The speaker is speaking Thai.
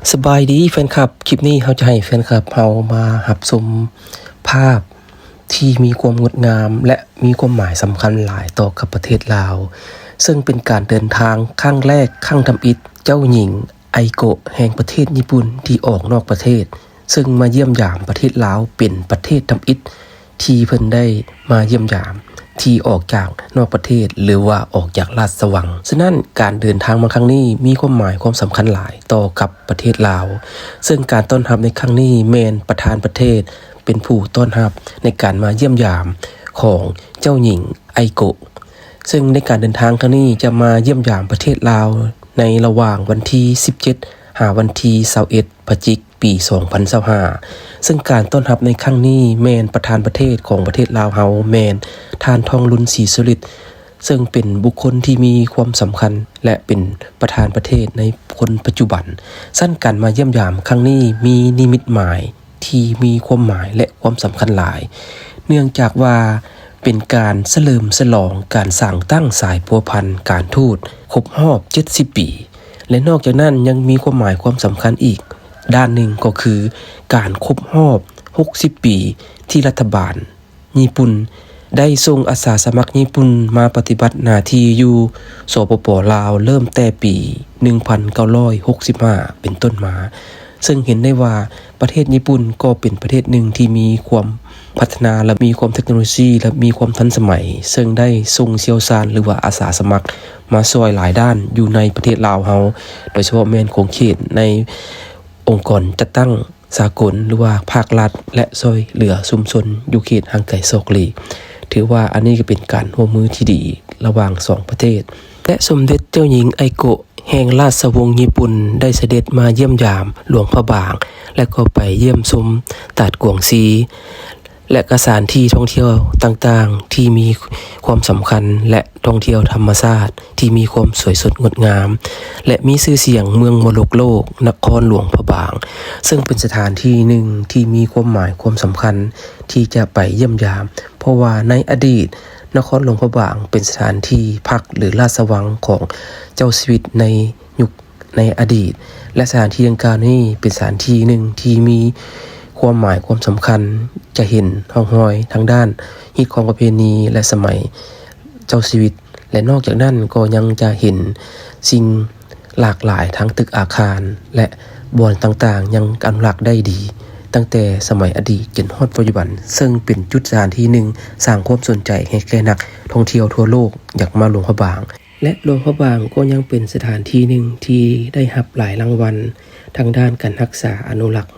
สบายดีแฟนคลับคลิปนี้เขาจะให้แฟนคลับเรามาหับชมภาพที่มีความงดงามและมีความหมายสำคัญหลายต่อกับประเทศลาวซึ่งเป็นการเดินทางครั้งแรกครั้งทำอิฐเจ้าหญิงไอโกะแห่งประเทศญี่ปุ่นที่ออกนอกประเทศซึ่งมาเยี่ยมยามประเทศลาวเป็นประเทศทำอิฐที่เพิ่นได้มาเยี่ยมยามที่ออกจากนอกประเทศหรือว่าออกจากราชสวังฉะนั้นการเดินทางมาครั้งนี้มีความหมายความสำคัญหลายต่อกับประเทศลาวซึ่งการต้อนรับในครั้งนี้แมนประธานประเทศเป็นผู้ต้อนรับในการมาเยี่ยมยามของเจ้าหญิงไอโกะซึ่งในการเดินทางครั้งนี้จะมาเยี่ยมยามประเทศลาวในระหว่างวันที่17หาวันที่21พฤศจิกายนปี2025ซึ่งการต้อนรับในครั้งนี้แมนประธานประเทศของประเทศลาวเฮาแมนท่านทองลุนศรีสุฤทธิ์ซึ่งเป็นบุคคลที่มีความสำคัญและเป็นประธานประเทศในคนปัจจุบันสั้นการมาเยี่ยมยามครั้งนี้มีนิมิตหมายที่มีความหมายและความสำคัญหลายเนื่องจากว่าเป็นการเฉลิมฉลองการสร้างตั้งสายพัวพันการทูตครบรอบ70ปีและนอกจากนั้นยังมีความหมายความสำคัญอีกด้านหนึ่งก็คือการครบรอบ60ปีที่รัฐบาลญี่ปุ่นได้ส่งอาสาสมัครญี่ปุ่นมาปฏิบัติหน้าที่อยู่สปป.ลาวเริ่มแต่ปี1965เป็นต้นมาซึ่งเห็นได้ว่าประเทศญี่ปุ่นก็เป็นประเทศหนึ่งที่มีความพัฒนาและมีความเทคโนโลยีและมีความทันสมัยซึ่งได้ส่งเชี่ยวชาญหรือว่าอาสาสมัครมาช่วยหลายด้านอยู่ในประเทศลาวเฮาโดยเฉพาะแม่นของเขตในองค์กรจัดตั้งสากลหรือว่าภาครัฐและช่วยเหลือชุมชนอยู่เขตห่างไกลโศกลีถือว่าอันนี้ก็เป็นการร่วมมือที่ดีระหว่าง2ประเทศและสมเด็จเจ้าหญิงไอโกะแห่งราชวงศ์ญี่ปุ่นได้เสด็จมาเยี่ยมยามหลวงพระบางและก็ไปเยี่ยมชมตาดกวงซีและสถานที่ท่องเที่ยวต่างๆที่มีความสำคัญและท่องเที่ยวธรรมชาติที่มีความสวยสดงดงามและมีชื่อเสียงเมืองมรดกโลกนครหลวงพระบางซึ่งเป็นสถานที่หนึ่งที่มีความหมายความสำคัญที่จะไปเยี่ยมยามเพราะว่าในอดีตนครหลวงพระบางเป็นสถานที่พักหรือราชวังของเจ้าชีวิตในยุคในอดีตและสถานที่ดังกล่าวนี้เป็นสถานที่หนึ่งที่มีความหมายความสำคัญจะเห็นห้องห้อยทางด้านฮิตของประเพณีและสมัยเจ้าชีวิตและนอกจากนั้นก็ยังจะเห็นสิ่งหลากหลายทั้งตึกอาคารและบ่อนต่างๆยังอนุรักษ์ได้ดีตั้งแต่สมัยอดีตจนฮอดปัจจุบันซึ่งเป็นจุดสถานที่หนึ่งสร้างความสนใจให้แก่นักท่องเที่ยวทั่วโลกอยากมาหลวงพระบางและหลวงพระบางก็ยังเป็นสถานที่หนึ่งที่ได้รับหลายรางวัลทางด้านการรักษาอนุรักษ์